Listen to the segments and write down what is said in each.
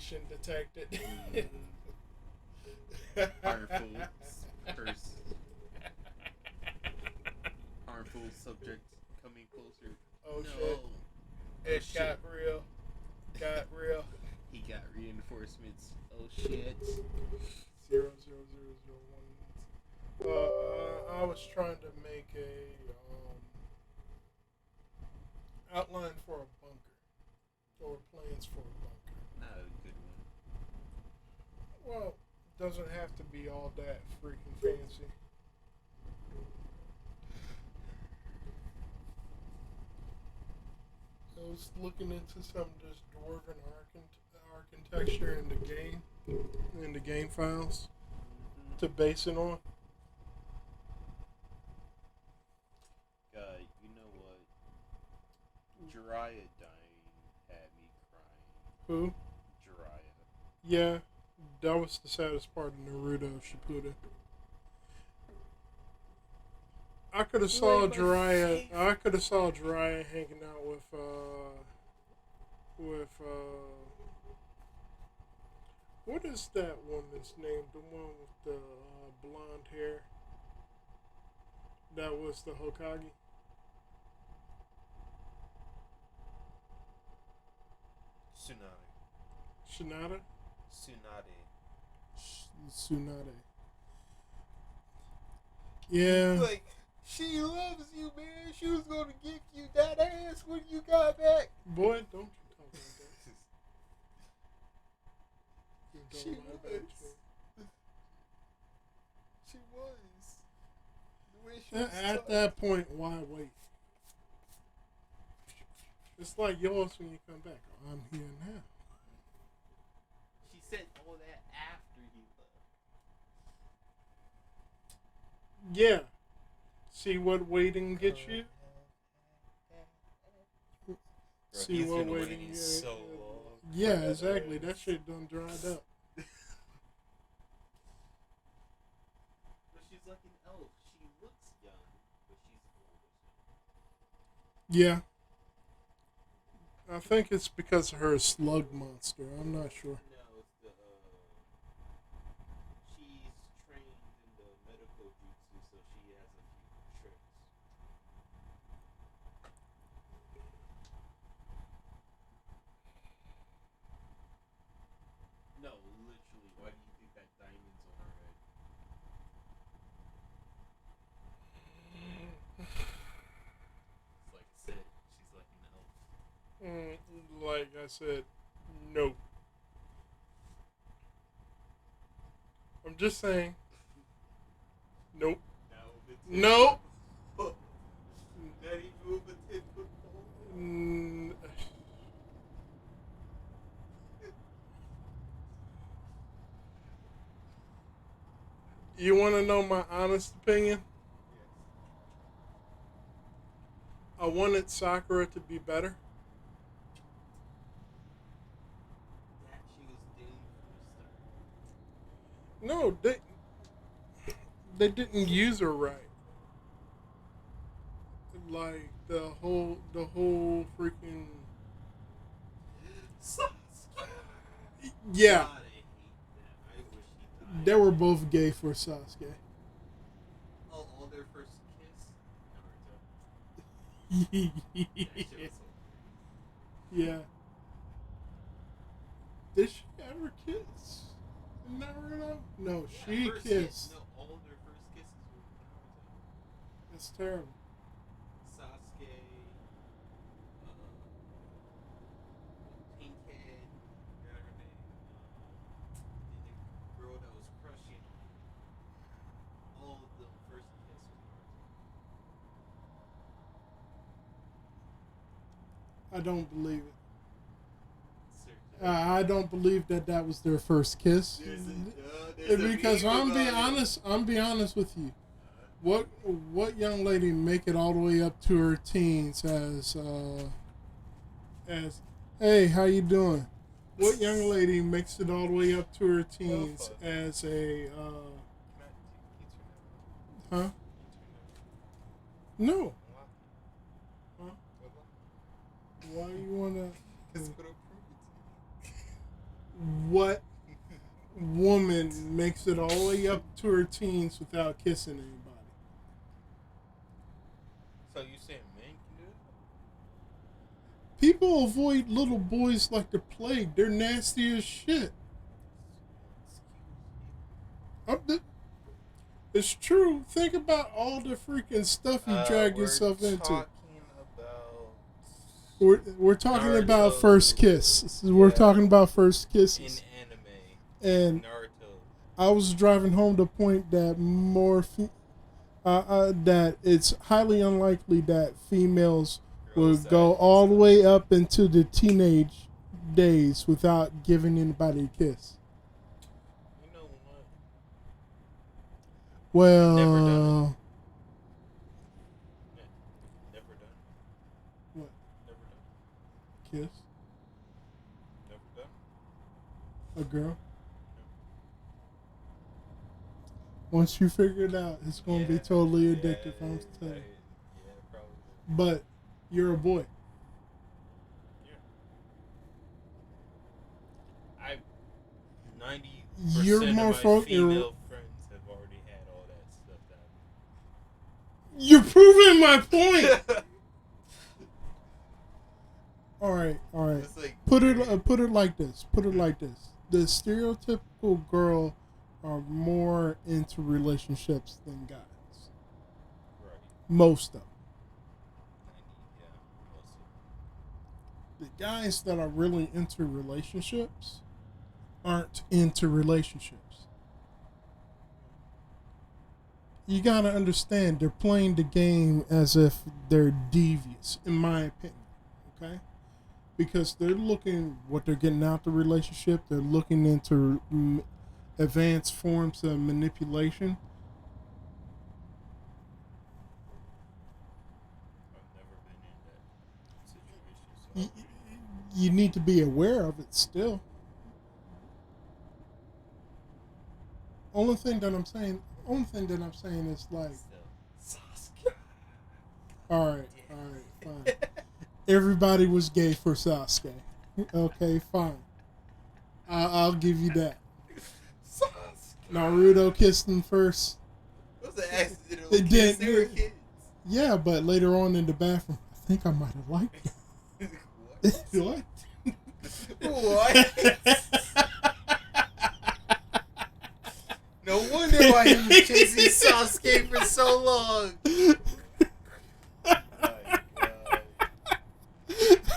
radiation detected. Harmful person. Harmful subject coming closer. Oh No. shit! It got real. Got real. He got reinforcements. Oh shit. 00001. I was trying to make a outline for a bunker or plans for a bunker. Not a good one. Well, doesn't have to be all that freaking fancy. I was looking into some of this dwarven architecture in the game files to base it on. You know what? Jiraiya dying had me crying. Who? Jiraiya. Yeah, that was the saddest part of Naruto Shippuden. I could have saw Jiraiya. I could have saw Jiraiya hanging out with what is that woman's name? The one with the blonde hair. That was the Hokage. Shinada. Tsunade. Yeah. Like, she loves you, man. She was gonna give you that ass when you got back. Boy, don't you talk like that. She was. She was. The way she was At that point, why wait? It's like yours when you come back. Oh, I'm here now. She said all that after he left. Yeah. See what waiting gets you? Bro, See he's what been waiting waiting gets so long. Yeah, exactly. That shit done dried up. But she's like an elf. She looks young, but she's old. Yeah. I think it's because of her slug monster. I'm not sure. No, it's the she's trained in the medical jutsu, so she has a few tricks. No, literally. Why do you think that diamond's on her head? It's like I said, she's like an elf. Like I said, nope. I'm just saying. Nope. Nope. Not even with a 10-foot pole. You want to know my honest opinion? Yes. I wanted Sakura to be better. That she was dating from the start. No, they didn't use her right. Like the whole freaking Sasuke. yeah. God, I hate that. I wish he died. They were both gay for Sasuke. Oh, all their first kiss? Naruto. That shit was so Yeah. Did she ever kiss in Naruto? No, she first kissed. Kiss. No, all their first kisses were with Naruto. That's terrible. Sasuke, Pinkhead, forgot her name. The girl that was crushing all of them first kiss was Naruto. I don't believe it. Seriously. I don't believe that was their first kiss. Because I'm be honest with you. What young lady make it all the way up to her teens as hey, how you doing? What young lady makes it all the way up to her teens as a huh? No. Huh? Why you wanna? what woman makes it all the way up to her teens without kissing anybody? So you saying men can do it? People avoid little boys like the plague. They're nasty as shit. It's true. Think about all the freaking stuff you drag yourself into. We're talking Naruto about first kiss. We're talking about first kisses. In anime. And Naruto. I was driving home the point that that it's highly unlikely that females would go all the way up into the teenage days without giving anybody a kiss. You know what? Well, Never done it. Never done. What? Never done. Kiss Never done. a girl. Once you figure it out, it's going to be totally addictive. I'm telling you. Yeah, probably. But you're a boy. Yeah. I 90% You're of more my female friends have already had all that stuff done. You're proving my point. All right. Like, Put it like this. The stereotypical girl are more into relationships than guys. Right. Most of them. 90, most of The guys that are really into relationships aren't into relationships. You gotta understand, they're playing the game as if they're devious, in my opinion. Okay? Because they're looking what they're getting out the relationship. They're looking into advanced forms of manipulation. I've never been in that situation. So You need to be aware of it still. Only thing that I'm saying is like, Sasuke. all right, fine. Everybody was gay for Sasuke. Okay, fine. I'll give you that. Sasuke. Naruto kissed him first. It was an accidental It kiss. did. They were kids. Yeah, but later on in the bathroom, I think I might have liked it. What? What? No wonder why he was chasing Sasuke for so long. Oh my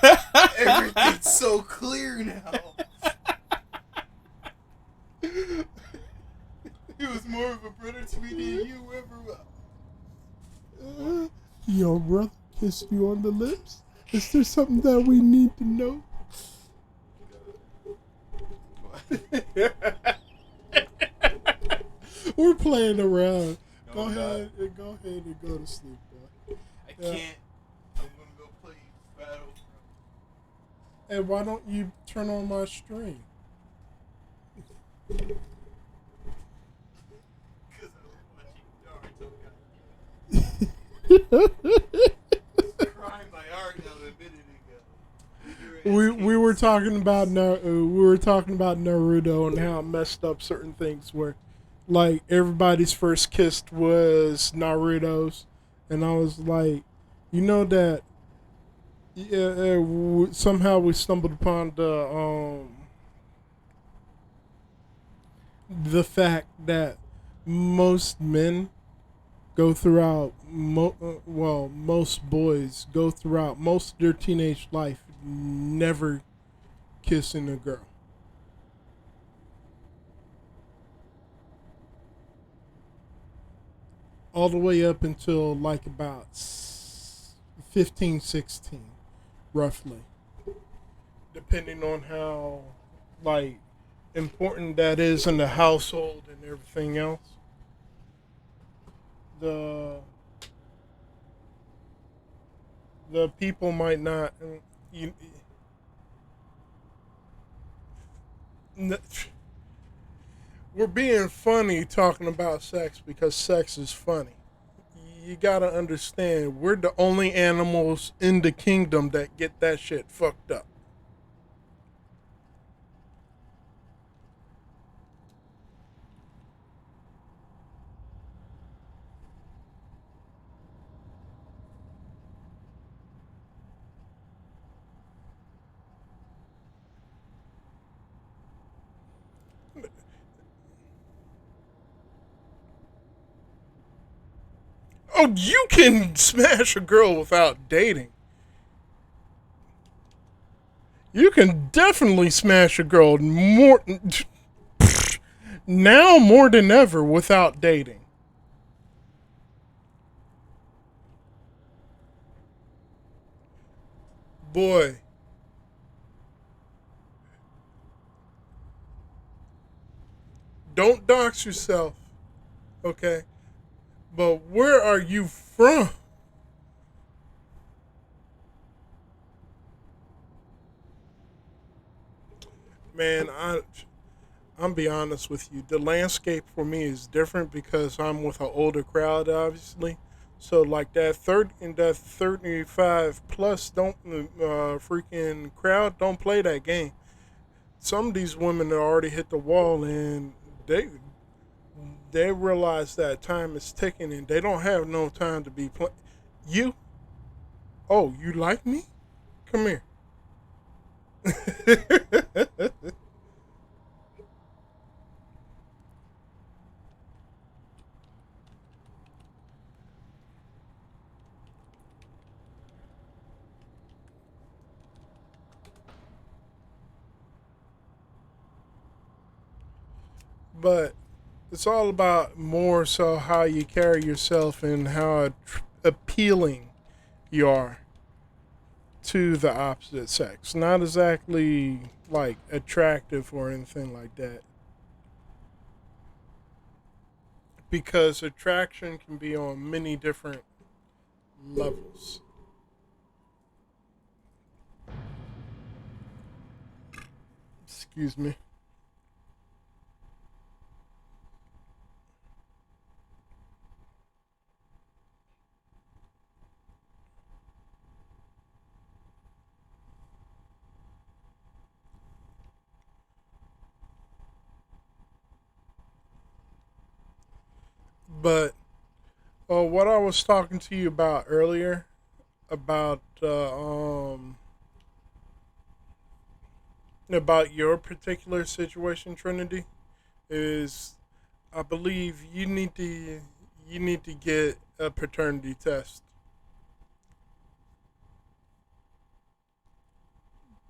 God. Everything's so clear now. He was more of a brother to me than you ever will. Your brother kissed you on the lips? Is there something that we need to know? We're playing around. No, Go I'm ahead and go to sleep, boy. I can't. I'm gonna go play Battlefront. And why don't you turn on my stream? Because I was watching Naruto. Crying my heart out a minute ago. We were talking about Naruto and how it messed up certain things where, like, everybody's first kiss was Naruto's, and I was like, you know that somehow we stumbled upon the fact that most men go throughout most boys go throughout most of their teenage life never kissing a girl. All the way up until like about 15, 16, roughly. Depending on how like important that is in the household and everything else. The people might not we're being funny talking about sex because sex is funny. You gotta understand, we're the only animals in the kingdom that get that shit fucked up. Oh, you can smash a girl without dating. You can definitely smash a girl more now more than ever without dating. Boy, don't dox yourself, okay? But where are you from? Man, I'm be honest with you. The landscape for me is different because I'm with an older crowd, obviously. So like that 35 plus don't freaking crowd don't play that game. Some of these women have already hit the wall and they they realize that time is ticking and they don't have no time to be playing. You? Oh, you like me? Come here. But it's all about more so how you carry yourself and how appealing you are to the opposite sex. Not exactly like attractive or anything like that. Because attraction can be on many different levels. Excuse me. But what I was talking to you about earlier about your particular situation, Trinity, is I believe you need to get a paternity test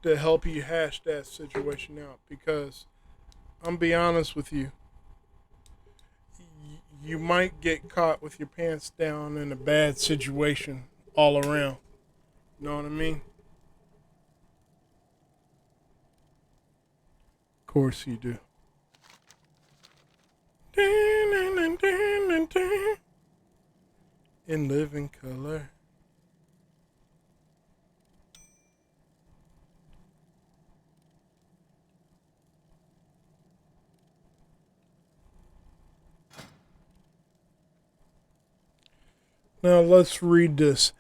to help you hash that situation out. Because I'm be honest with you, you might get caught with your pants down in a bad situation all around. You know what I mean? Of course you do. In living color. Now let's read this.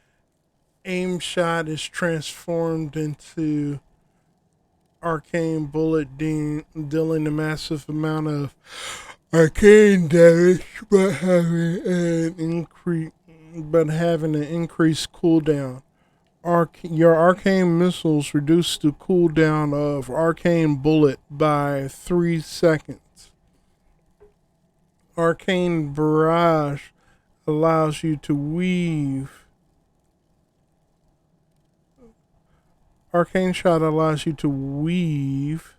Aim shot is transformed into arcane bullet, dealing a massive amount of arcane damage, but having an increased cooldown. Your arcane missiles reduce the cooldown of arcane bullet by 3 seconds. Arcane barrage allows you to weave. Arcane shot allows you to weave.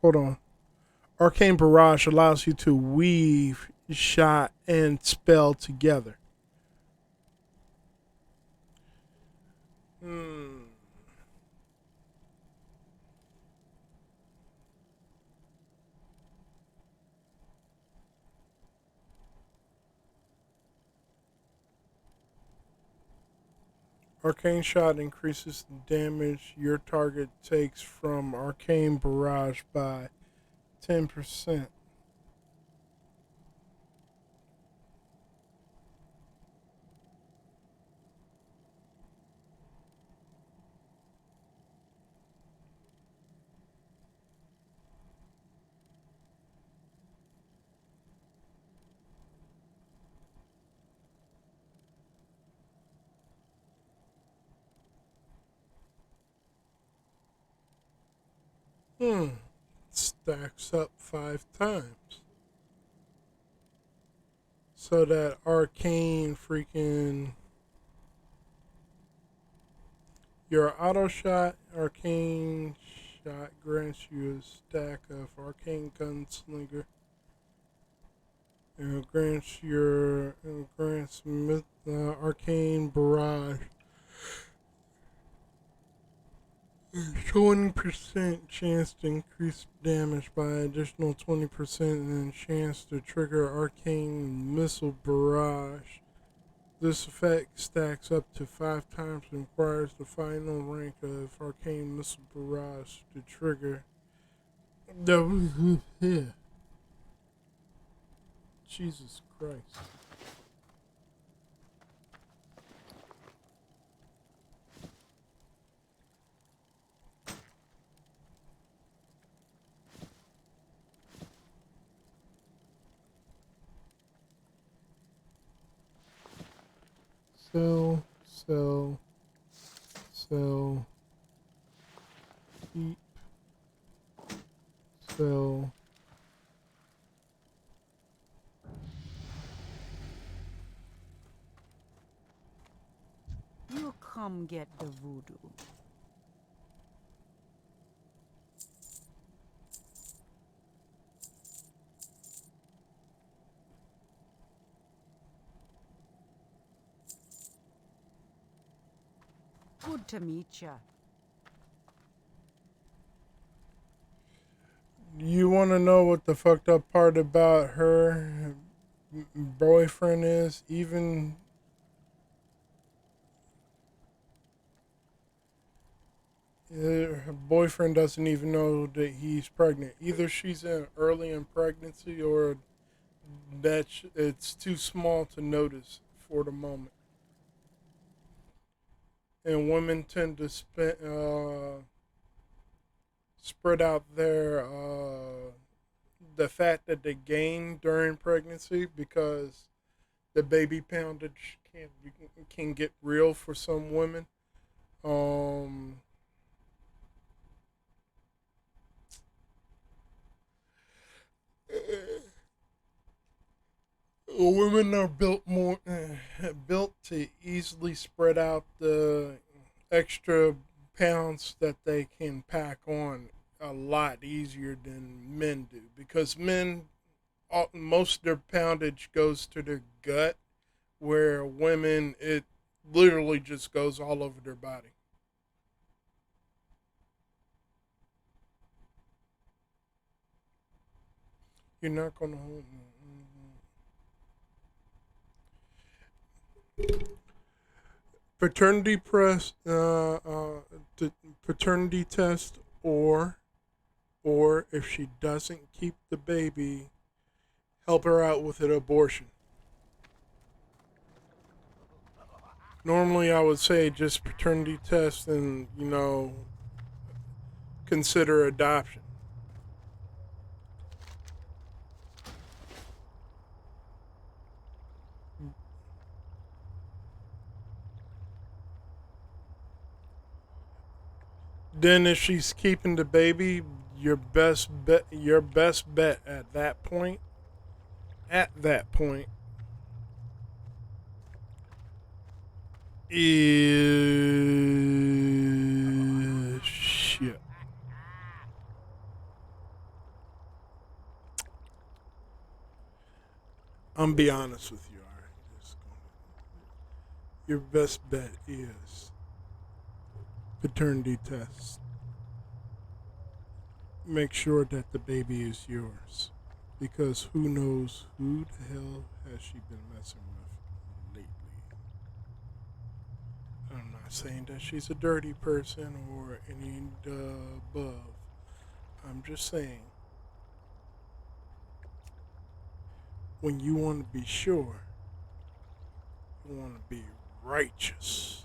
Hold on. Arcane barrage allows you to weave shot and spell together. Hmm. Arcane shot increases the damage your target takes from arcane barrage by 10%. Hmm. Stacks up 5 times. So that arcane freaking your auto shot arcane shot grants you a stack of arcane gunslinger. And grants arcane barrage. 20% chance to increase damage by additional 20% and chance to trigger arcane missile barrage. This effect stacks up to 5 times and requires the final rank of arcane missile barrage to trigger. Yeah. Jesus Christ. Sell, sell, sell, keep, sell. You come get the voodoo. Good to meet ya. You want to know what the fucked up part about her boyfriend is? Even her boyfriend doesn't even know that he's pregnant. Either she's early in pregnancy or that it's too small to notice for the moment. And women tend to spread out the fat that they gain during pregnancy because the baby poundage can get real for some women. Um, Women are built to easily spread out the extra pounds that they can pack on a lot easier than men do because men most of their poundage goes to their gut, where women it literally just goes all over their body. You're not gonna hold me. Paternity press, paternity test, or if she doesn't keep the baby, help her out with an abortion. Normally, I would say just paternity test and consider adoption. Then, if she's keeping the baby, your best bet at that point is shit. I'm be honest with you. All right, your best bet is paternity test. Make sure that the baby is yours, because who knows who the hell has she been messing with lately. I'm not saying that she's a dirty person or any above. I'm just saying, when you want to be sure, you want to be righteous.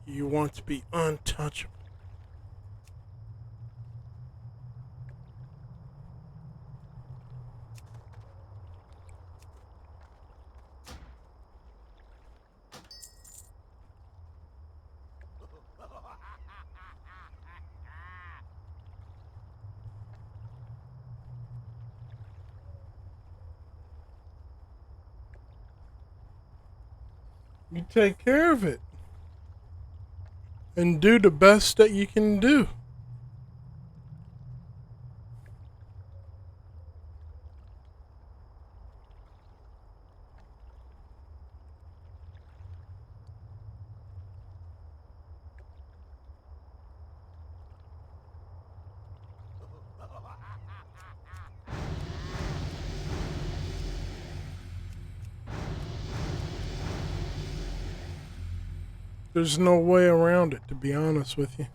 You want to be untouchable. You take care of it and do the best that you can do. There's no way around it, to be honest with you.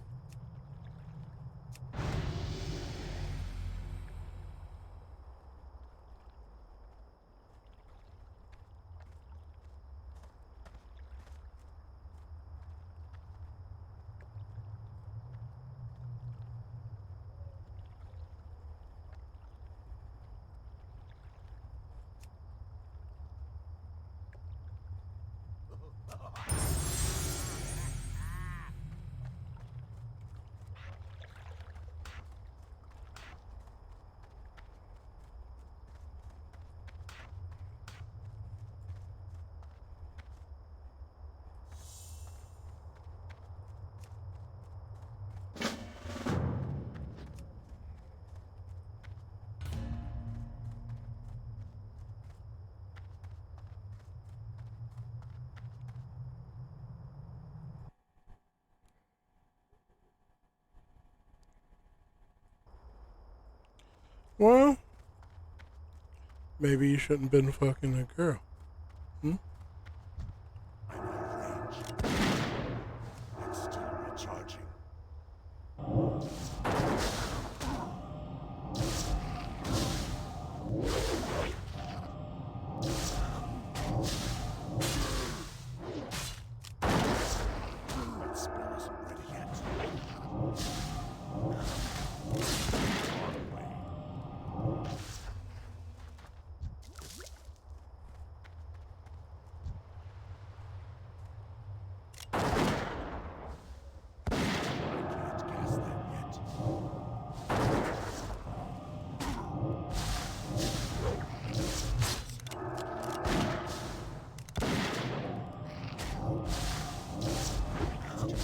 Well, maybe you shouldn't have been fucking a girl. Hmm? I'm out of range. I'm still recharging. That spell isn't ready yet. Far away. I can't cast that yet. It's too far away. I know.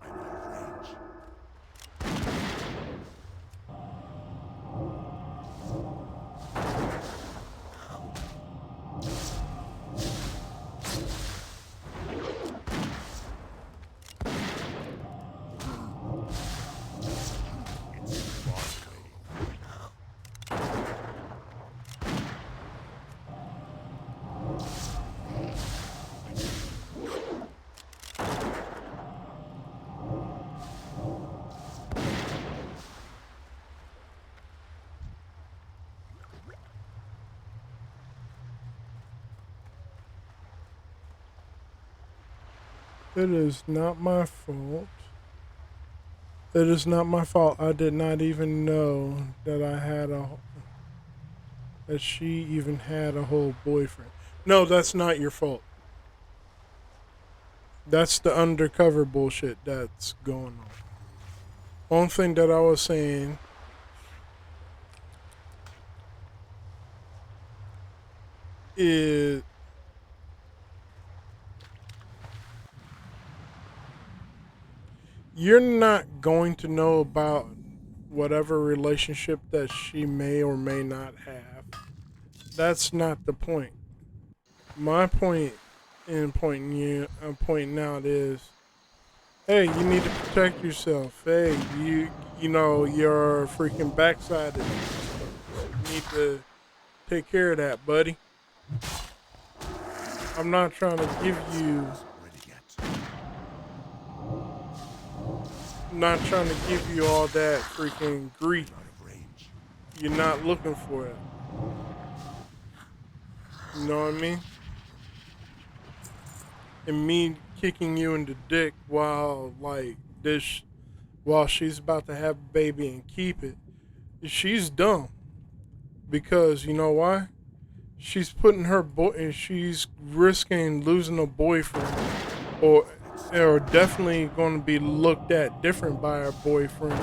I'm out of range. It's too far away. It is not my fault. It is not my fault. I did not even know that that she even had a whole boyfriend. No, that's not your fault. That's the undercover bullshit that's going on. Only thing that I was saying is you're not going to know about whatever relationship that she may or may not have. That's not the point. My point in pointing out is, hey, you need to protect yourself. Hey, you know your freaking backside is exposed. You need to take care of that, buddy. I'm not trying to give you. Ready yet. I'm not trying to give you all that freaking grief. Out of range. You're not looking for it. You know what I mean? And me kicking you in the dick while while she's about to have a baby and keep it, she's dumb. Because you know why? She's putting her and she's risking losing a boyfriend, or definitely going to be looked at different by her boyfriend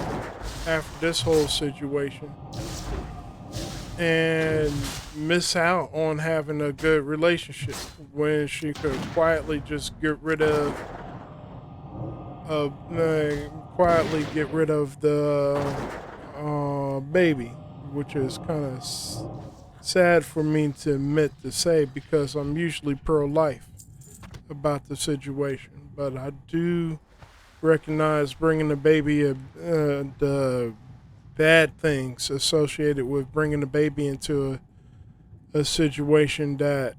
after this whole situation, and miss out on having a good relationship when she could quietly just get rid of uh, the baby, which is kind of sad for me to admit to say, because I'm usually pro-life about the situation, but I do recognize bringing the baby the bad things associated with bringing the baby into a situation that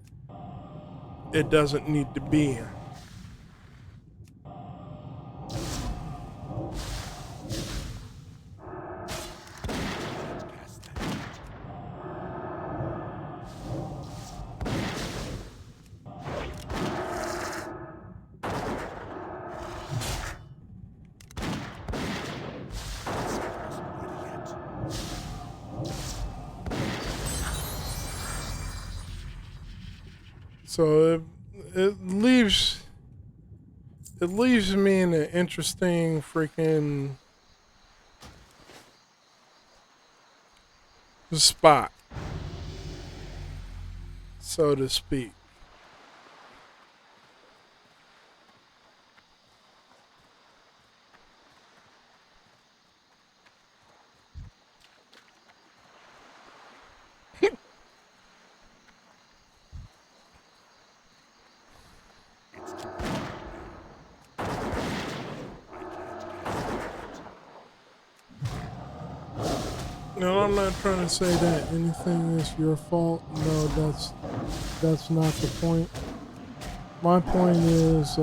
it doesn't need to be in. Cast that. This wasn't ready yet. So it leaves me in an interesting freaking spot, so to speak. It's too far now. I can't cast that. No, I'm not trying to say that anything is your fault. No, that's not the point. My point is,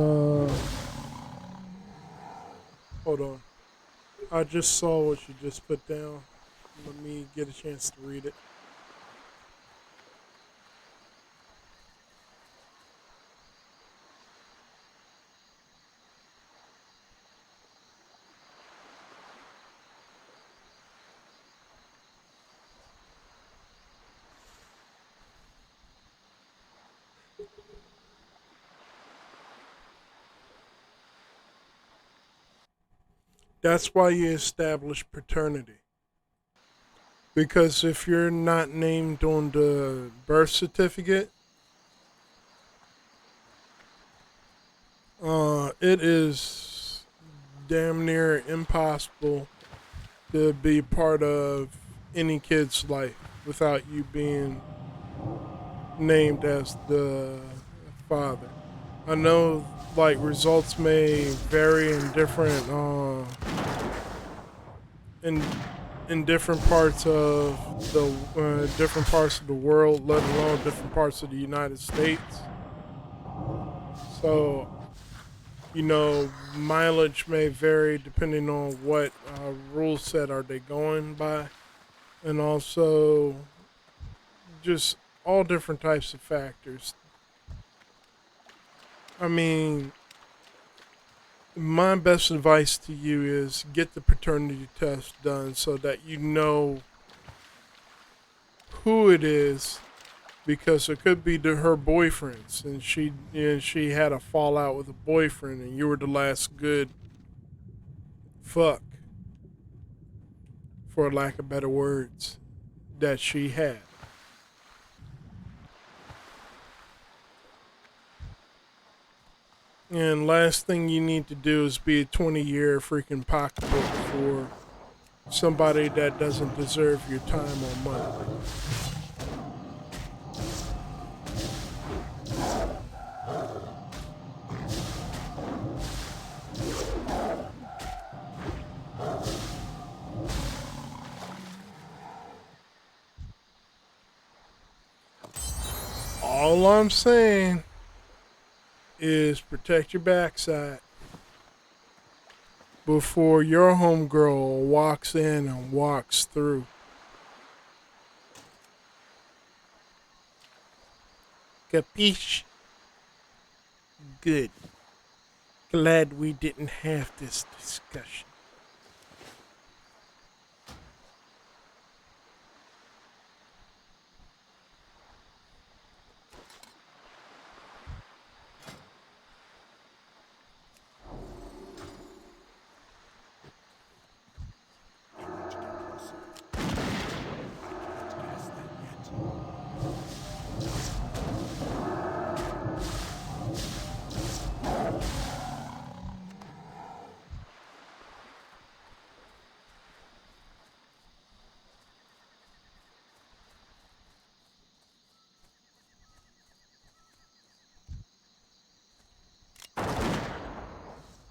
hold on. I just saw what you just put down. Let me get a chance to read it. That's why you establish paternity. Because if you're not named on the birth certificate, it is damn near impossible to be part of any kid's life without you being named as the father. I know, like, results may vary in different in different parts of the world, let alone different parts of the United States. So, you know, mileage may vary depending on what rule set are they going by, and also just all different types of factors. I mean, my best advice to you is get the paternity test done so that you know who it is, because it could be to her boyfriends, and she had a fallout with a boyfriend, and you were the last good fuck, for lack of better words, that she had. And last thing you need to do is be a 20-year freaking pocketbook for somebody that doesn't deserve your time or money. All I'm saying is protect your backside before your homegirl walks in and walks through. Capiche? Good. Glad we didn't have this discussion. Emerging closer. I can't guess that yet.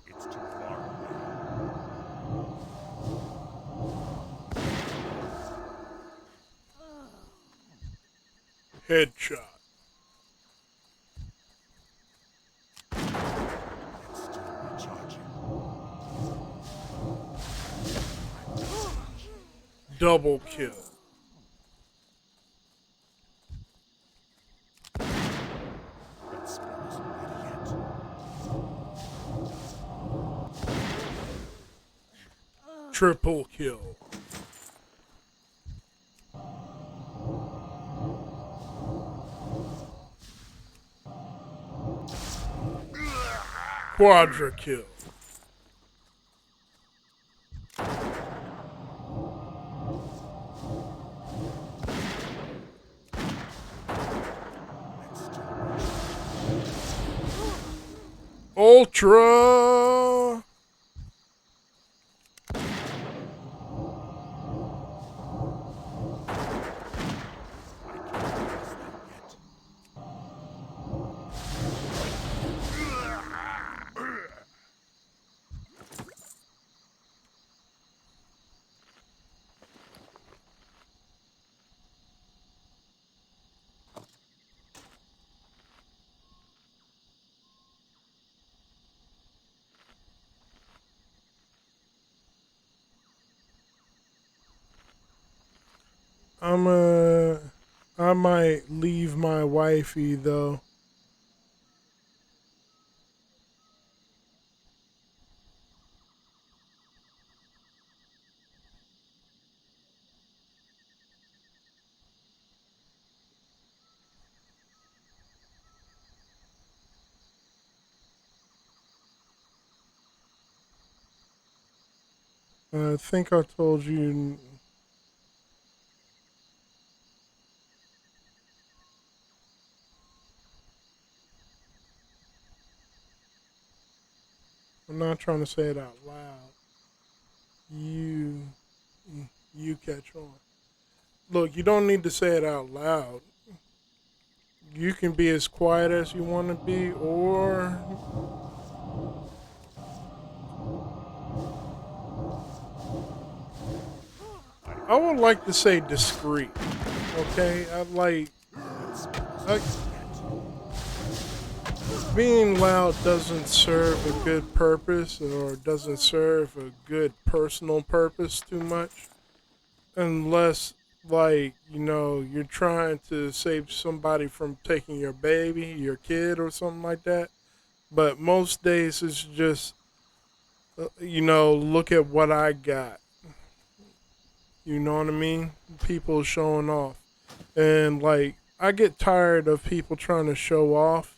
It's too far away. Headshot. It's still recharging. Double kill. That spell isn't ready yet. Triple kill. Quadra kill. It's still Ultra. I can't guess that yet. I might leave my wifey though. I think I told you. I'm not trying to say it out loud. You catch on. Look, you don't need to say it out loud. You can be as quiet as you want to be, or I would like to say discreet. Okay, being loud doesn't serve a good purpose or doesn't serve a good personal purpose too much, unless you're trying to save somebody from taking your baby, your kid, or something like that. But most days it's just look at what I got. You know what I mean? People showing off. And I get tired of people trying to show off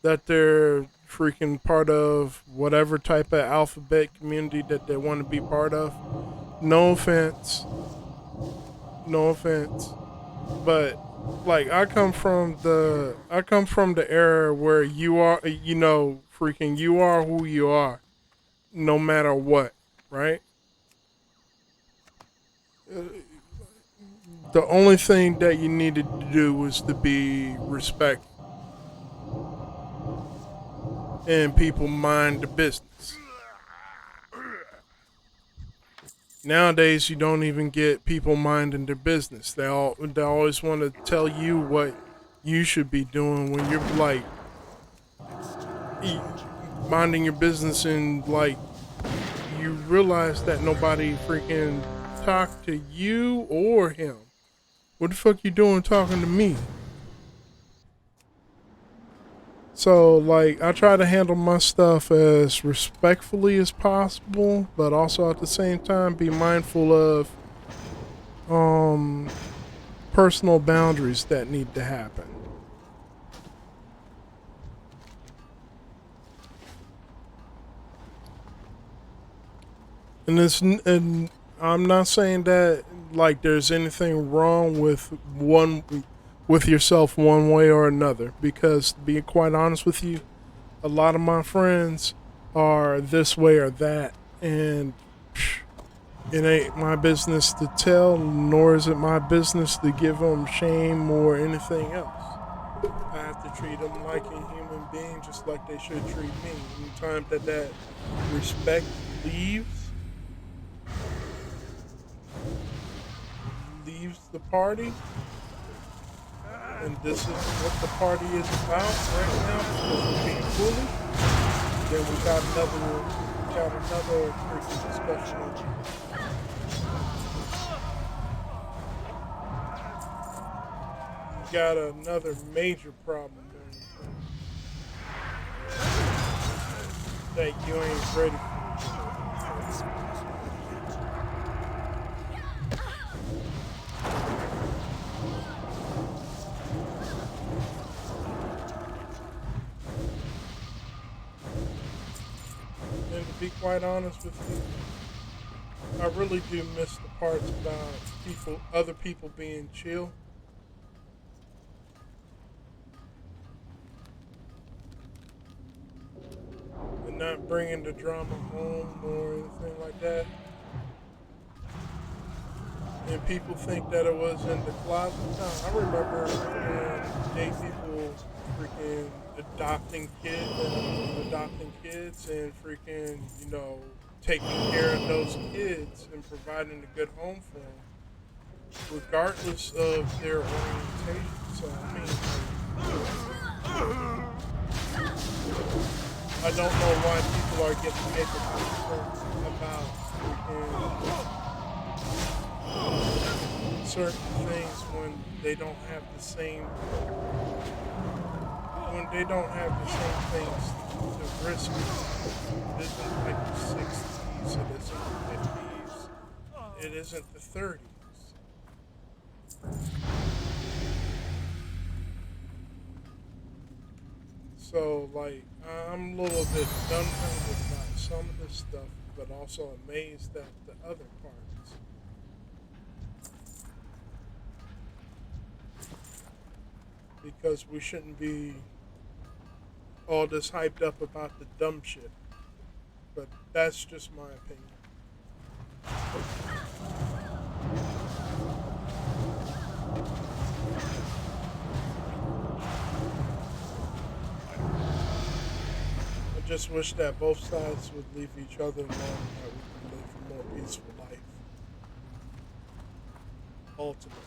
that they're freaking part of whatever type of alphabet community that they want to be part of. No offense. No offense. But I come from the era where you are, freaking you are who you are no matter what, right? The only thing that you needed to do was to be respectful and people mind the business. Nowadays, you don't even get people minding their business. They always want to tell you what you should be doing when you're minding your business and you realize that nobody freaking talked to you or him. What the fuck you doing talking to me? So, like, I try to handle my stuff as respectfully as possible, but also at the same time be mindful of um personal boundaries that need to happen. And I'm not saying that like there's anything wrong with yourself one way or another, because to be quite honest with you, a lot of my friends are this way or that, and it ain't my business to tell, nor is it my business to give them shame or anything else. I have to treat them like a human being, just like they should treat me. Anytime that respect leaves the party, and this is what the party is about right now, because we're being foolish, then we got another freaking discussion on you. You got another major problem that you ain't ready for. And to be quite honest with you, I really do miss the parts about other people being chill. And not bringing the drama home or anything like that. And people think that it was in the closet. No, I remember gay people freaking adopting kids and freaking, taking care of those kids and providing a good home for them, regardless of their orientation. So, I mean, I don't know why people are getting hypocritical about certain things when they don't have the same things to risk. It isn't like the 60s, it isn't the 50s, it isn't the 30s. So, like, I'm a little bit dumbfounded about some of this stuff, but also amazed at the other parts. Because we shouldn't be all this hyped up about the dumb shit. But that's just my opinion. I just wish that both sides would leave each other alone, that we can live a more peaceful life. Ultimately.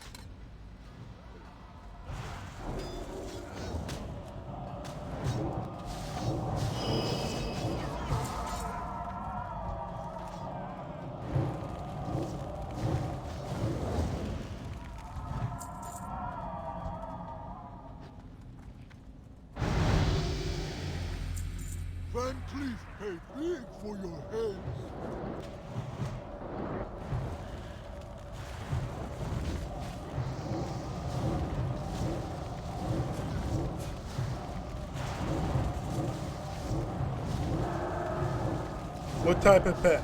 Van Cleef paid big for your heads. What type of pet?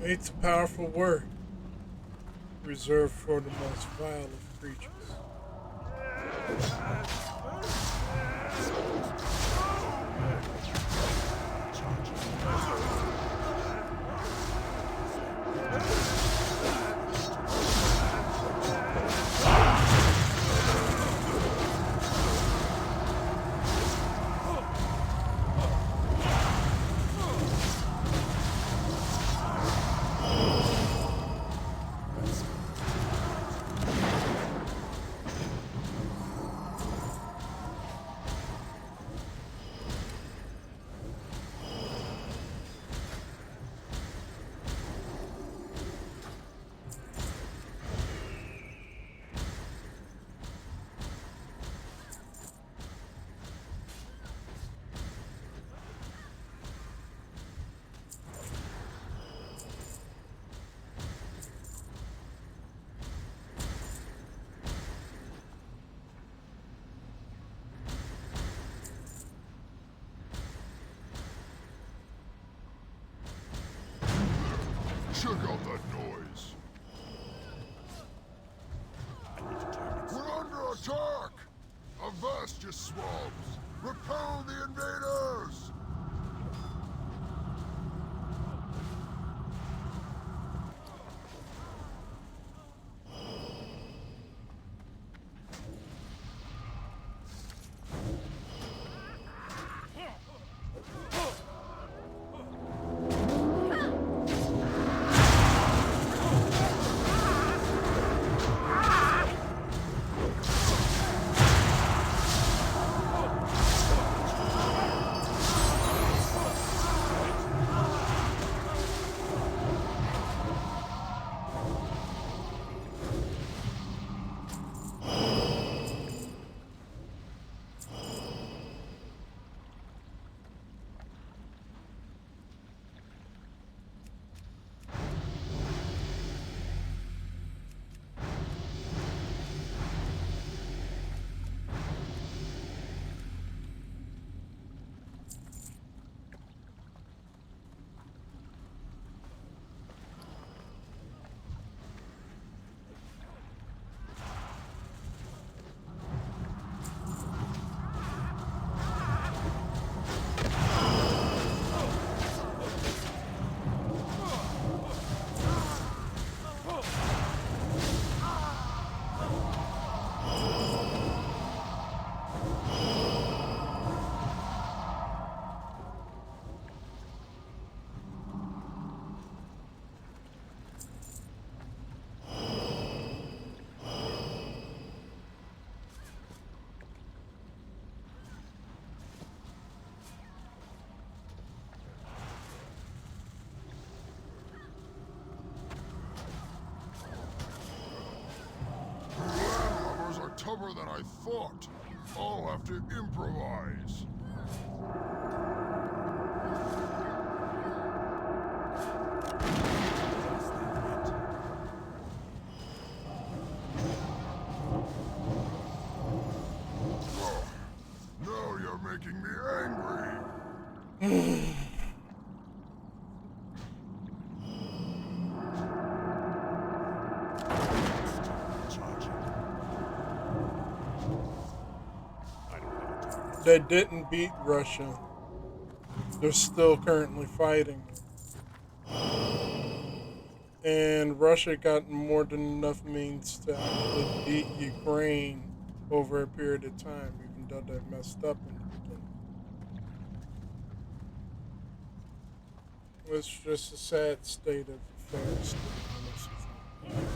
Hate's a powerful word, reserved for the most vile of creatures. Check out that noise. We're under attack! Avast, you swabs! Repel the invaders! Tougher than I thought. I'll have to improvise. Now you're making me angry. They didn't beat Russia. They're still currently fighting. And Russia got more than enough means to actually beat Ukraine over a period of time, even though they messed up in the beginning. It's just a sad state of affairs, to be honest with you.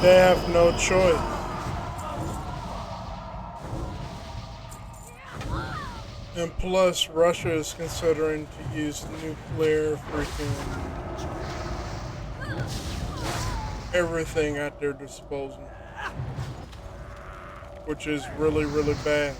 They have no choice. And plus, Russia is considering to use nuclear freaking everything at their disposal, which is really, really bad.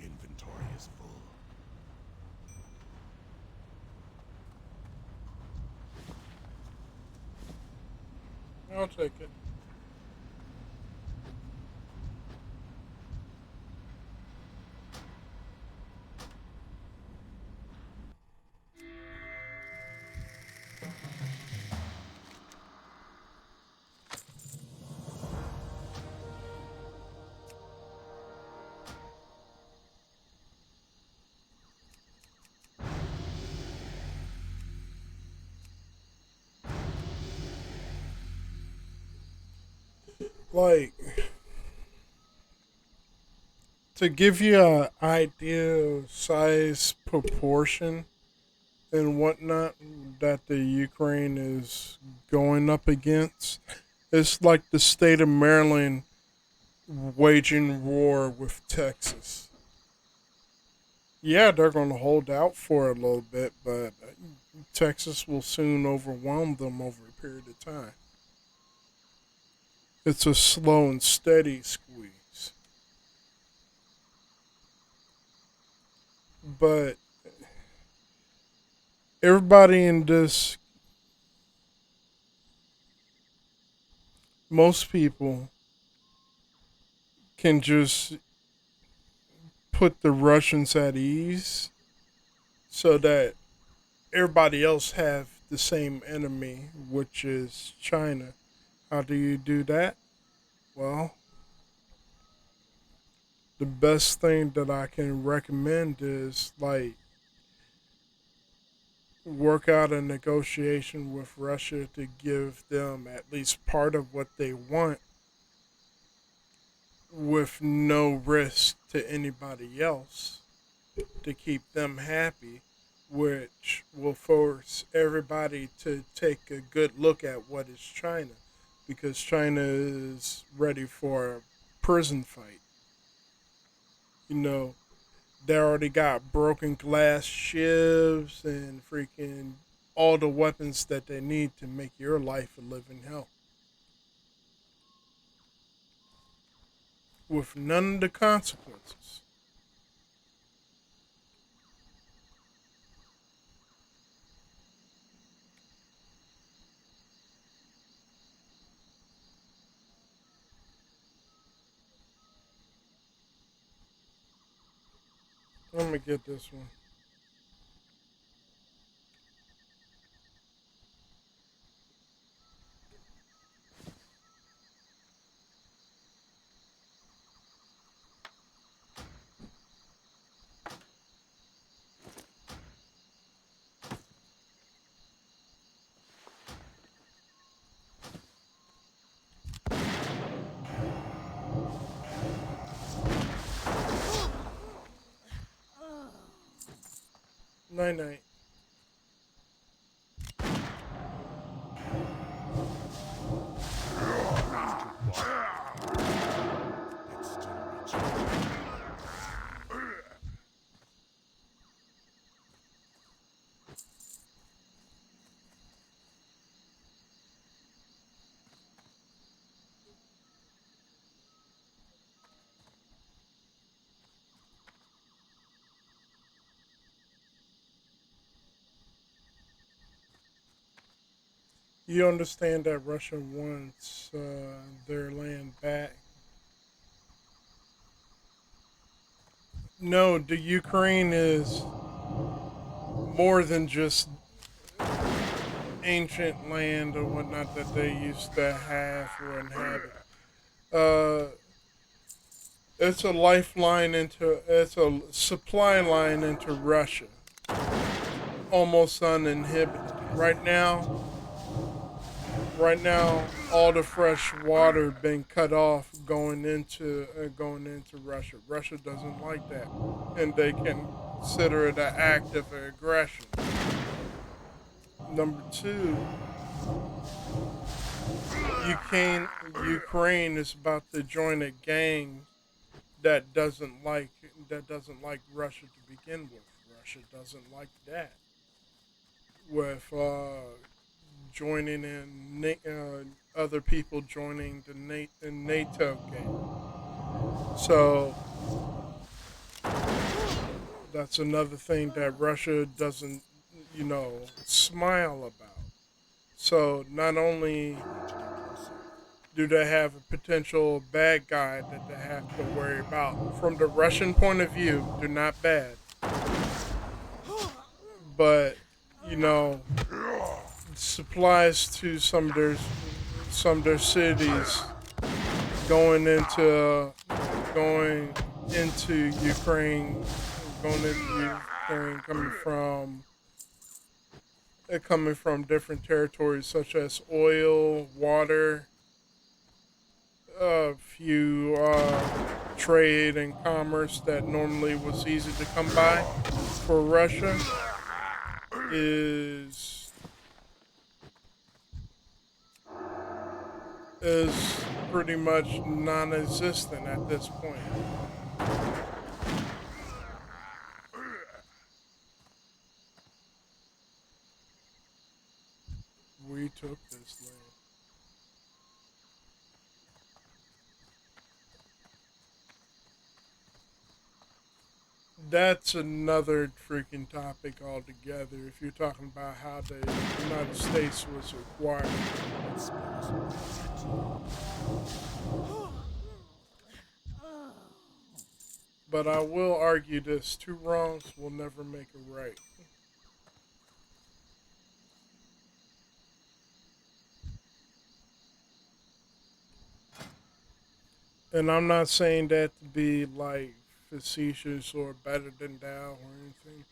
Inventory is full. I'll take it. Like, to give you an idea of size proportion and whatnot that the Ukraine is going up against, it's like the state of Maryland waging war with Texas. Yeah, they're going to hold out for a little bit, but Texas will soon overwhelm them over a period of time. It's a slow and steady squeeze. But everybody in this, most people can just put the Russians at ease so that everybody else have the same enemy, which is China. How do you do that? Well, the best thing that I can recommend is like work out a negotiation with Russia to give them at least part of what they want with no risk to anybody else to keep them happy, which will force everybody to take a good look at what is China, because China is ready for a prison fight. You know, they already got broken glass shivs and freaking all the weapons that they need to make your life a living hell with none of the consequences. Let me get this one. Night night. It's still reaching. You understand that Russia wants their land back? No, the Ukraine is more than just ancient land or whatnot that they used to have or inhabit. Uh, it's a lifeline into, it's a supply line into Russia, almost uninhibited. Right now, all the fresh water been cut off going into Russia. Russia doesn't like that, and they can consider it an act of aggression. Number two, Ukraine Ukraine is about to join a gang that doesn't like Russia to begin with. Russia doesn't like that. With joining in other people joining the NATO game. So that's another thing that Russia doesn't, smile about. So not only do they have a potential bad guy that they have to worry about from the Russian point of view, they're not bad, but you know supplies to some of their cities going into going into Ukraine, going into Ukraine, coming from different territories such as oil, water, a few trade and commerce that normally was easy to come by for Russia is is pretty much non-existent at this point. We took this land. That's another freaking topic altogether. If you're talking about how the United States was acquired, but I will argue this: two wrongs will never make a right. And I'm not saying that to be like facetious or better than thou or anything.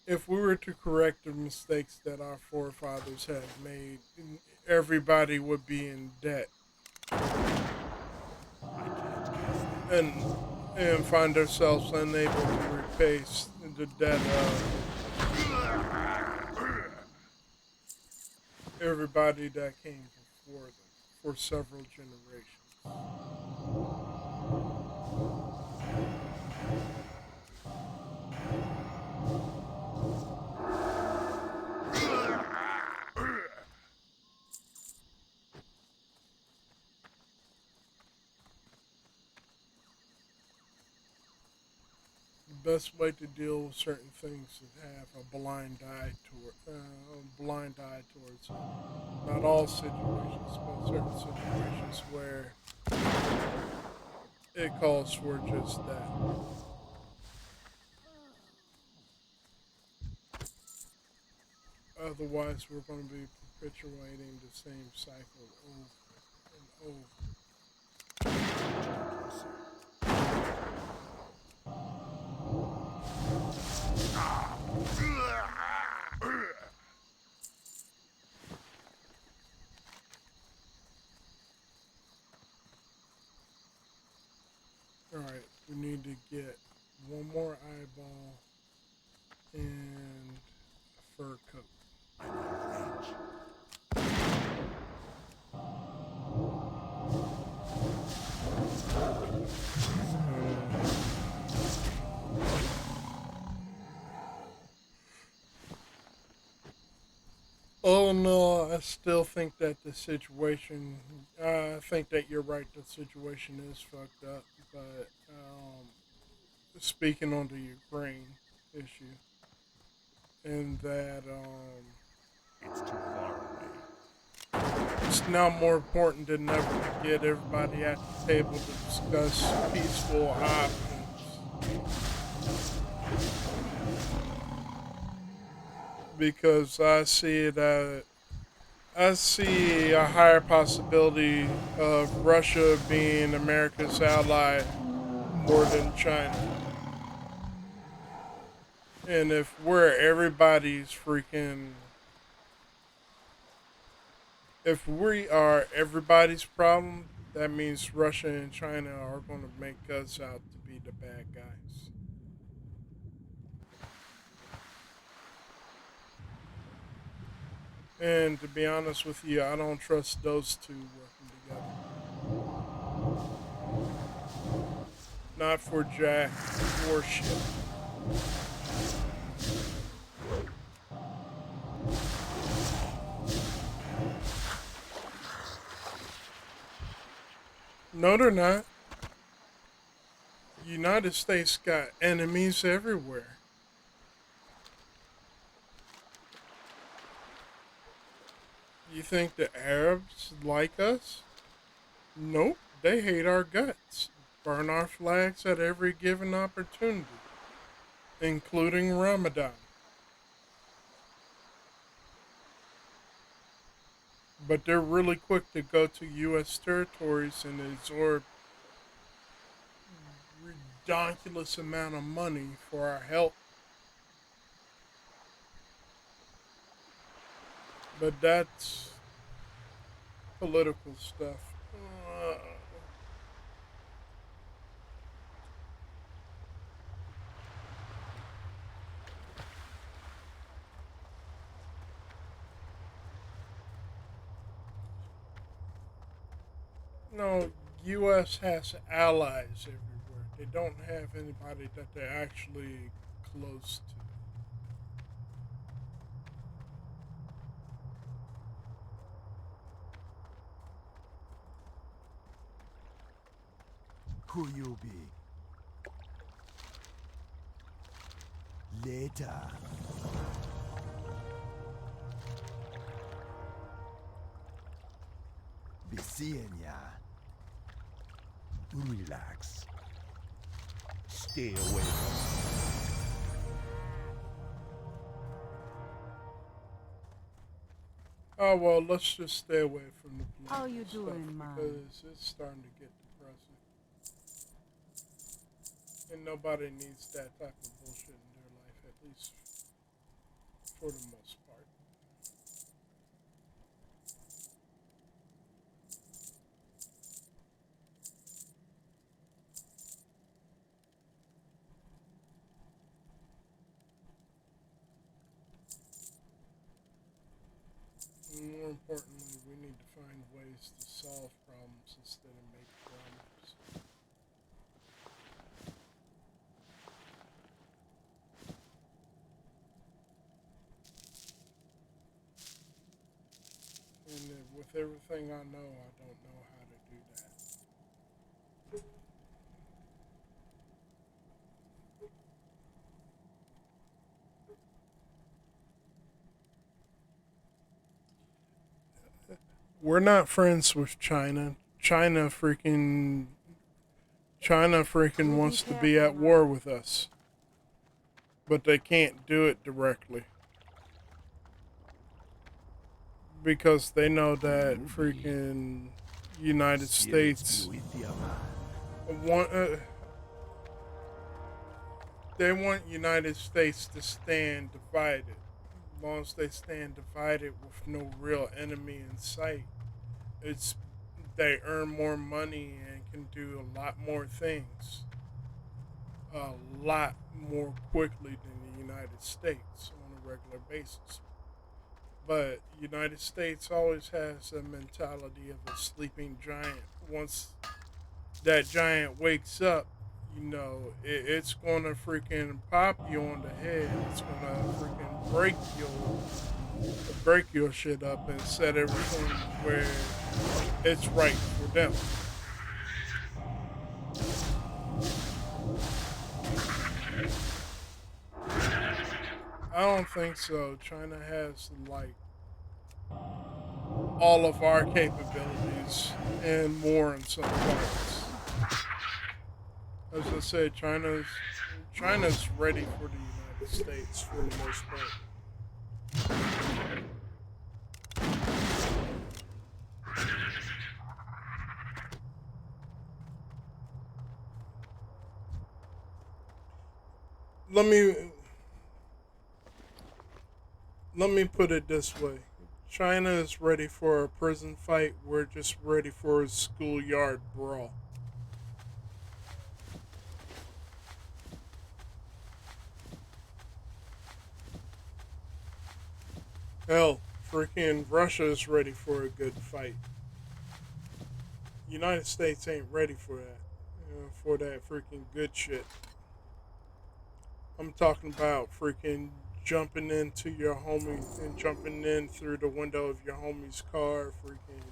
if we were to correct the mistakes that our forefathers had made, everybody would be in debt I can't cast that and spell. and find ourselves unable to repay the debt of everybody that came before them for several generations. The best way to deal with certain things is have a blind eye towards it. Not all situations, but certain situations where it calls for just that. Otherwise, we're going to be perpetuating the same cycle over and over. Closer. Alright, we need to get one more eyeball and a fur coat. I'm out of range. Oh no, I still think that the situation, I think that you're right, the situation is fucked up, but speaking on the Ukraine issue, and that It's too far away. it's now more important than ever to get everybody at the table to discuss peaceful options. Because I see a higher possibility of Russia being America's ally more than China. And if we're everybody's freaking, if we are everybody's problem, that means Russia and China are going to make us out to be the bad guys. And to be honest with you, I don't trust those two working together. Not for jack or shit. No, they're not. United States got enemies everywhere. You think the Arabs like us? Nope, they hate our guts. Burn our flags at every given opportunity, including Ramadan. But they're really quick to go to U.S. territories and absorb ridiculous amount of money for our help. But that's political stuff. No, U.S. has allies everywhere. They don't have anybody that they're actually close to. Who you be? Later. Be seeing ya. Relax. Stay away from Oh well, let's just stay away from the How political you stuff doing, man? because it's starting to get depressing, and nobody needs that type of bullshit in their life. At least for the most part. More importantly, we need to find ways to solve problems instead of make problems. And with everything I know, I don't know how to do that. We're not friends with China. China freaking wants to be at war with us. But they can't do it directly. Because they know that freaking United States want they want United States to stand divided. As long as they stand divided with no real enemy in sight, it's they earn more money and can do a lot more things, a lot more quickly than the United States on a regular basis. But United States always has a mentality of a sleeping giant. Once that giant wakes up, it's gonna freaking pop you on the head. It's gonna freaking break your shit up and set everything where it's right for them. I don't think so. China has like all of our capabilities and more in some parts. As I said, China's ready for the United States for the most part. Let me put it this way. China is ready for a prison fight. We're just ready for a schoolyard brawl. Hell, freaking Russia is ready for a good fight. United States ain't ready for that. For that freaking good shit. I'm talking about freaking jumping into your homie and jumping in through the window of your homie's car, freaking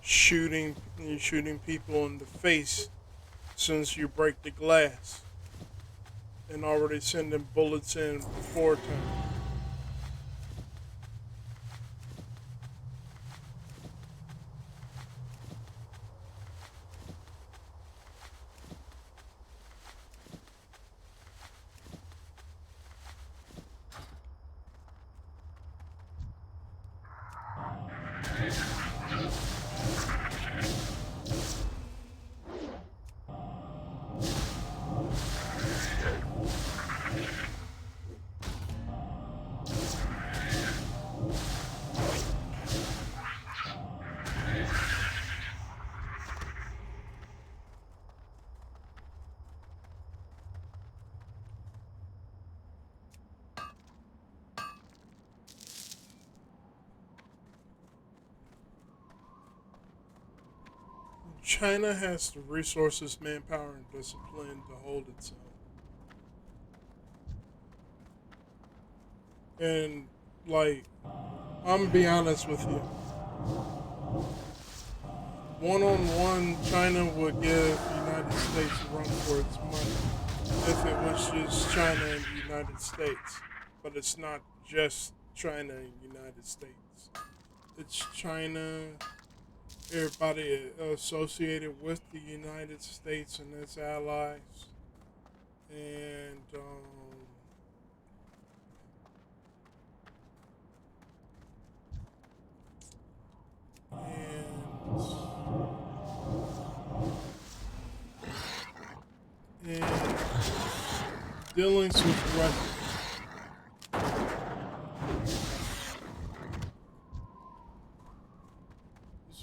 shooting people in the face as soon as you break the glass, and already sending bullets in before time. China has the resources, manpower, and discipline to hold its own. And, like, I'm gonna be honest with you. One-on-one, China would give the United States a run for its money if it was just China and the United States. But it's not just China and the United States. It's China, everybody associated with the United States and its allies, and and dealings with Russia.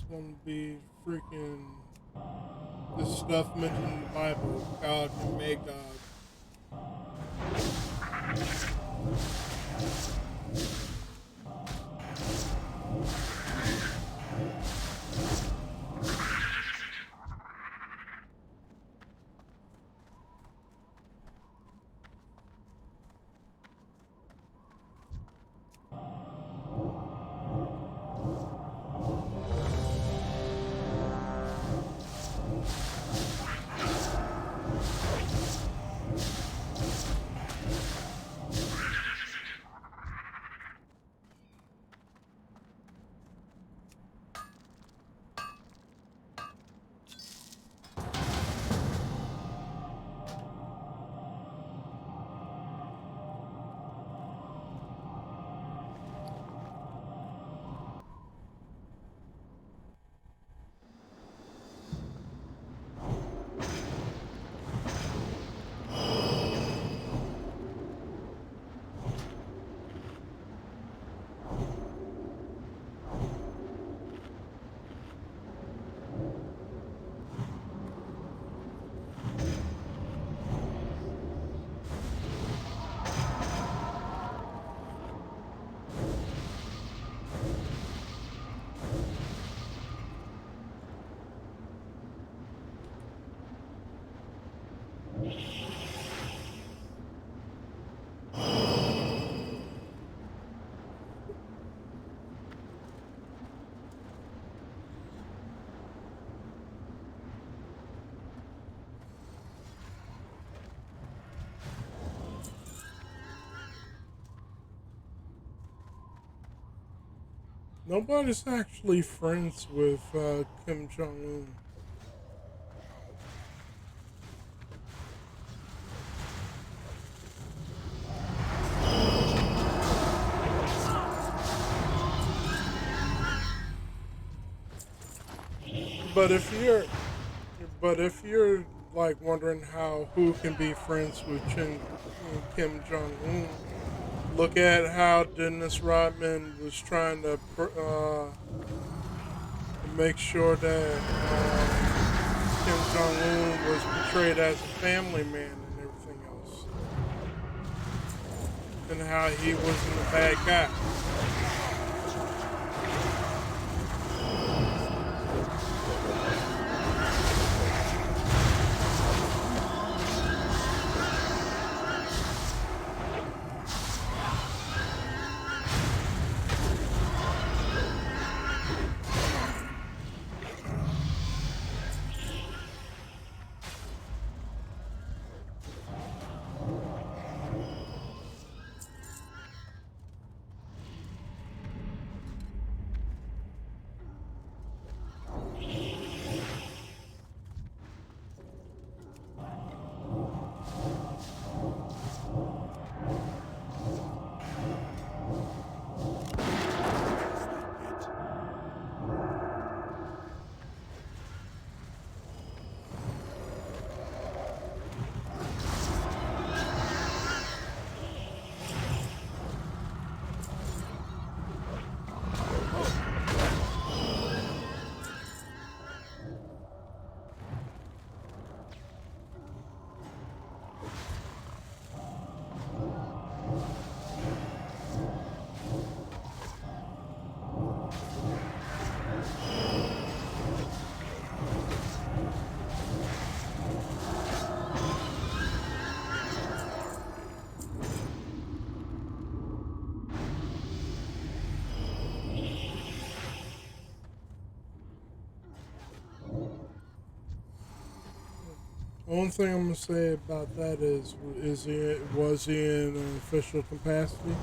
just want to be freaking the stuff mentioned in the Bible. God can make God. Nobody's actually friends with Kim Jong Un. But if you're like wondering how who can be friends with Kim Jong Un, look at how Dennis Rodman was trying to make sure that Kim Jong Un was portrayed as a family man and everything else, and how he wasn't a bad guy. Only thing I'm gonna say about that is was he in an official capacity?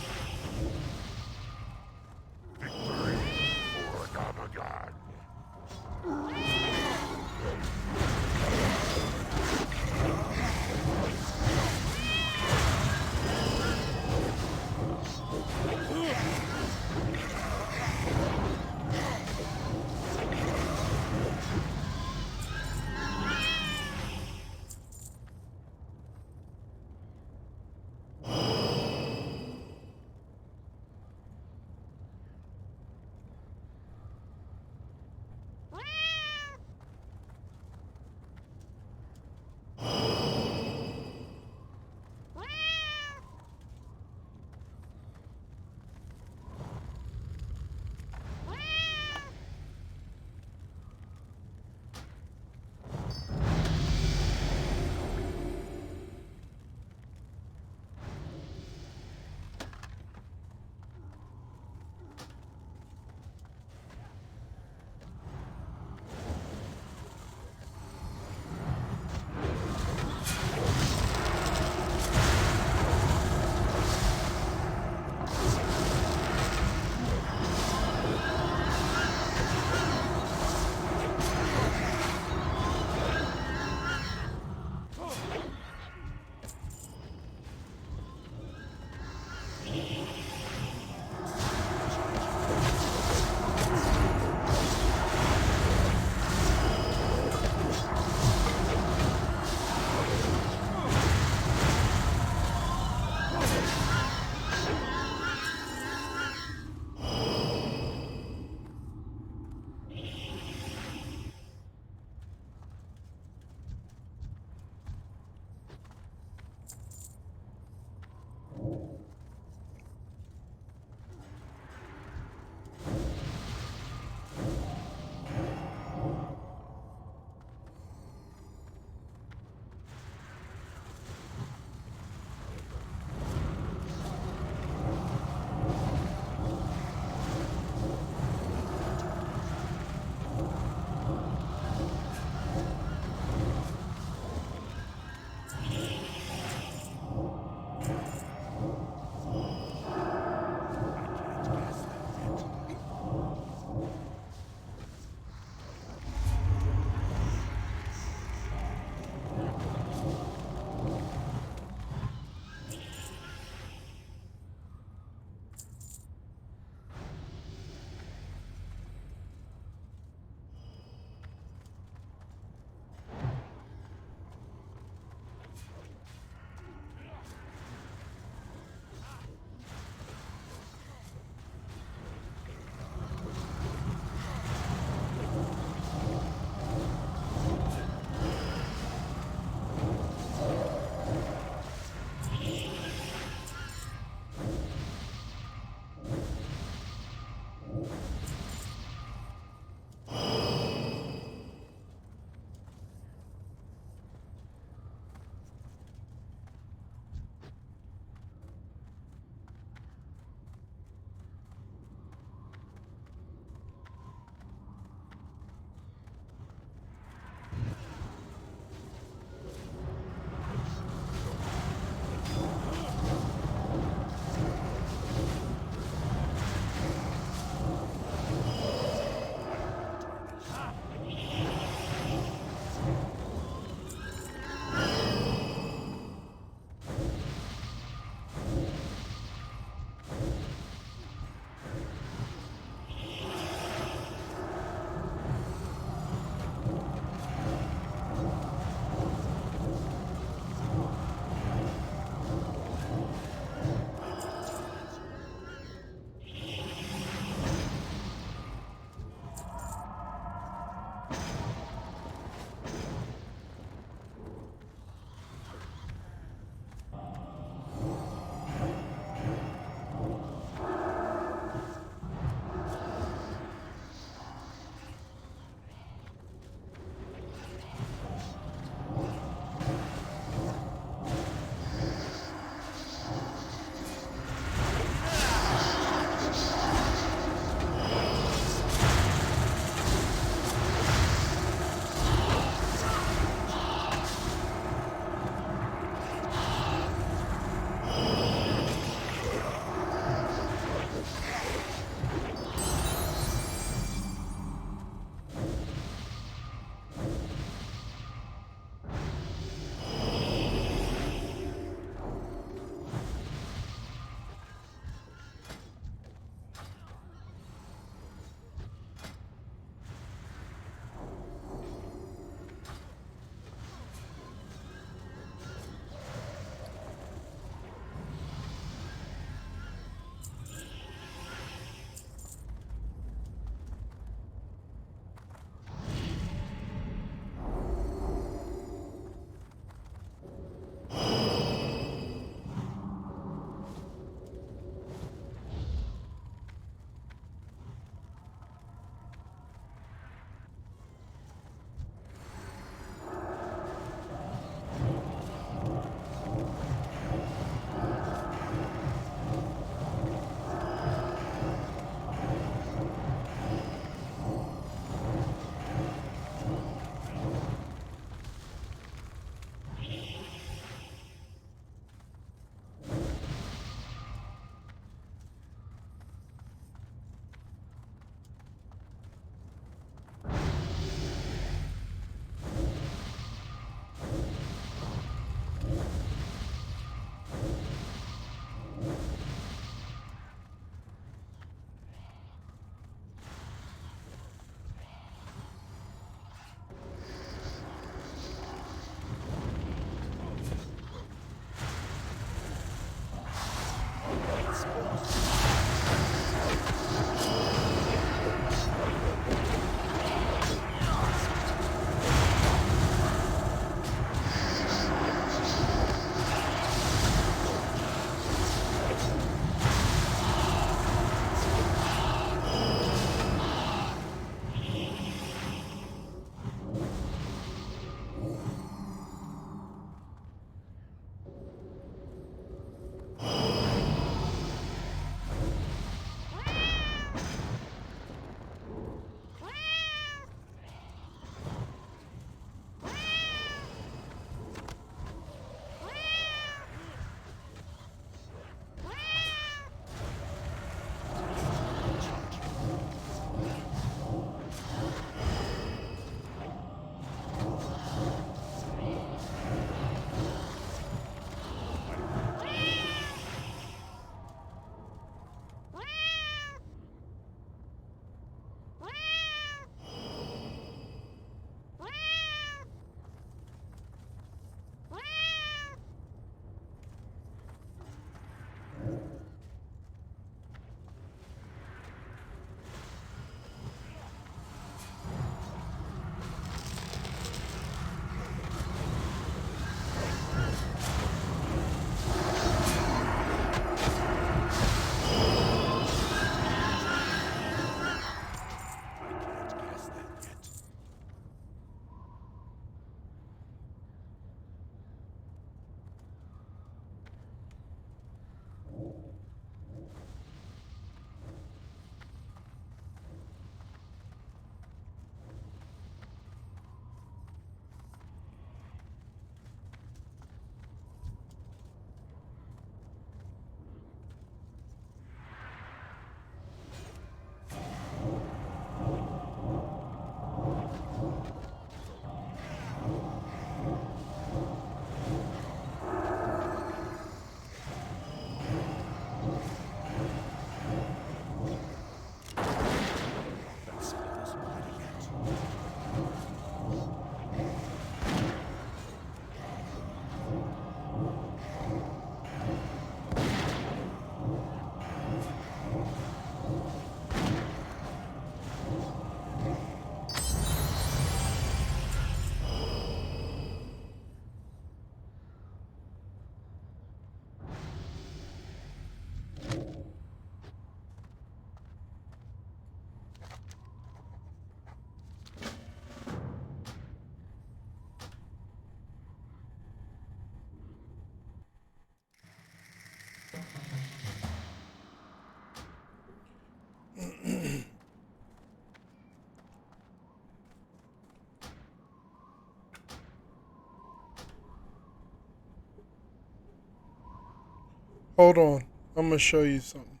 Hold on. I'm going to show you something.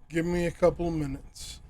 Give me a couple of minutes.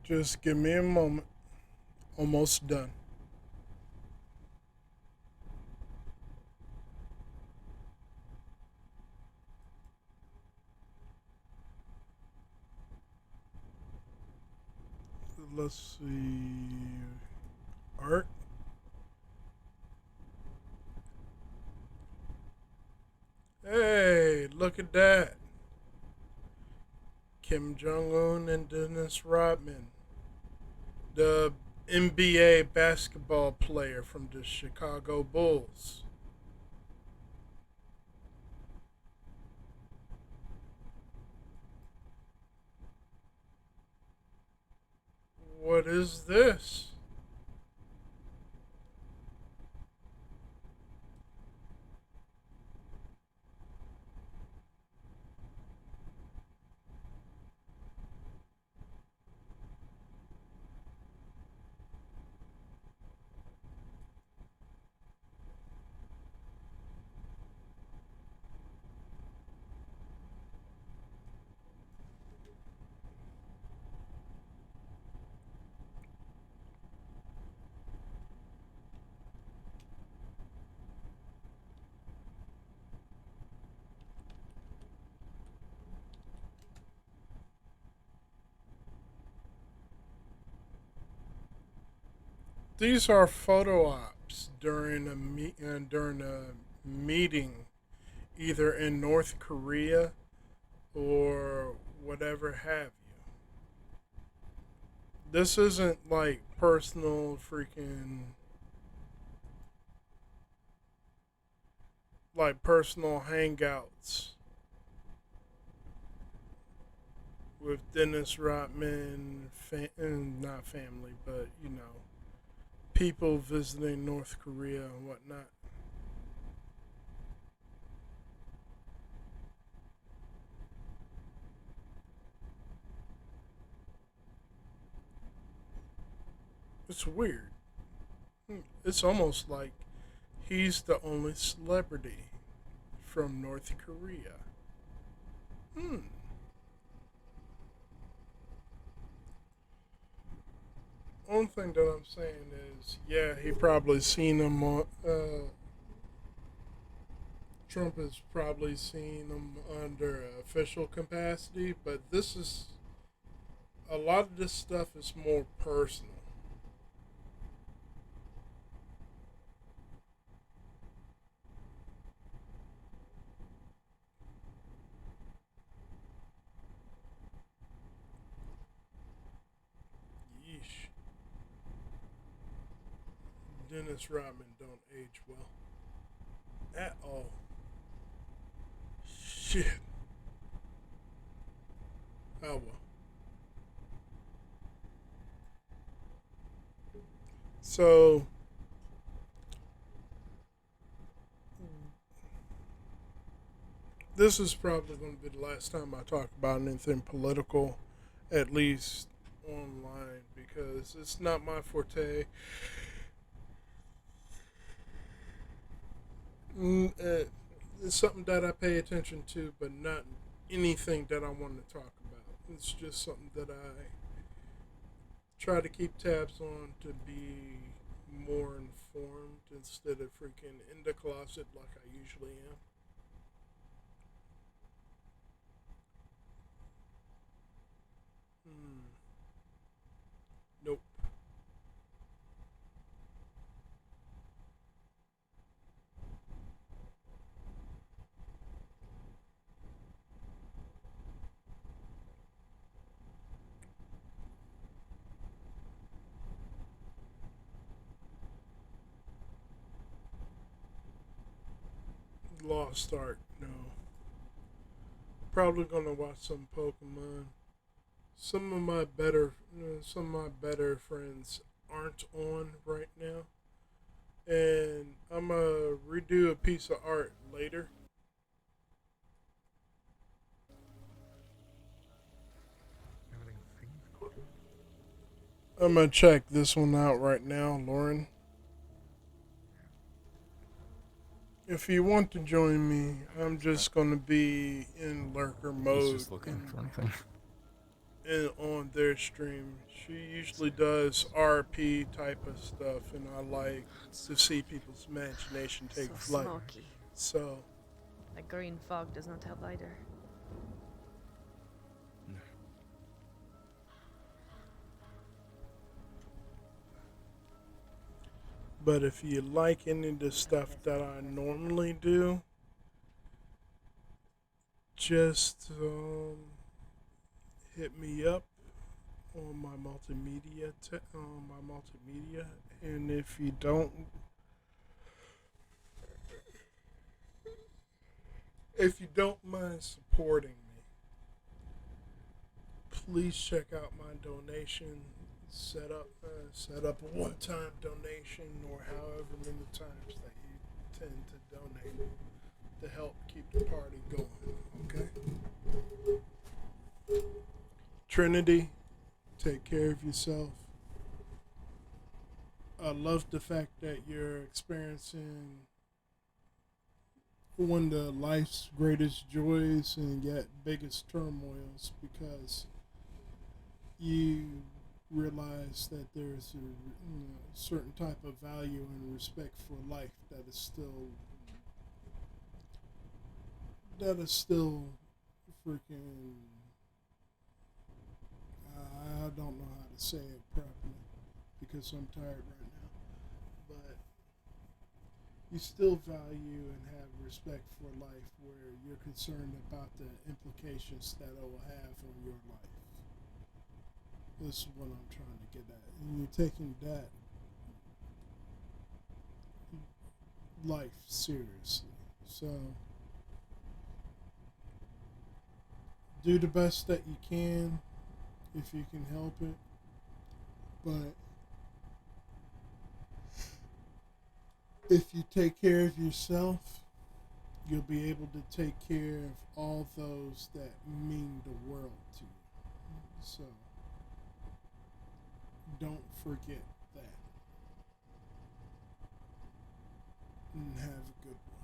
Just give me a moment. Almost done. Let's see. Art. Hey, look at that. Kim Jong-un and Dennis Rodman, the NBA basketball player from the Chicago Bulls. What is this? These are photo ops during a meeting, either in North Korea or whatever have you. This isn't like personal freaking like personal hangouts with Dennis Rodman, not family, but you know, people visiting North Korea and whatnot. It's weird. It's almost like he's the only celebrity from North Korea. Hmm. Only thing that I'm saying is, yeah, he probably seen him on. Trump has probably seen him under official capacity, but this is a lot of this stuff is more personal. Yeesh. Dennis Rodman don't age well at all. Shit. Oh well. So this is probably going to be the last time I talk about anything political, at least online, because it's not my forte. It's something that I pay attention to, but not anything that I want to talk about. It's just something that I try to keep tabs on to be more informed instead of freaking in the closet like I usually am. Hmm. Nope. Lost Ark. No. Probably gonna watch some Pokemon. Some of my better friends aren't on right now, and I'm gonna redo a piece of art later. Everything seems quiet. I'm gonna check this one out right now, Lauren. If you want to join me, I'm just gonna be in lurker He's mode just looking for anything. and on their stream. She usually does RP type of stuff, and I like to see people's imagination take So flight. smoky. So, The green fog does not help either. but if you like any of the stuff that I normally do, just hit me up on my multimedia, and if you don't mind supporting me, please check out my donation set up a one-time donation, or however many times that you tend to donate to help keep the party going. Okay. Trinity, take care of yourself. I love the fact that you're experiencing one of life's greatest joys and yet biggest turmoils, because you realize that there's a certain type of value and respect for life that is still freaking I don't know how to say it properly because I'm tired right now, but you still value and have respect for life where you're concerned about the implications that it will have on your life. This is what I'm trying to get at. And you're taking that life seriously. So do the best that you can if you can help it. But if you take care of yourself, you'll be able to take care of all those that mean the world to you. So don't forget that. And have a good one.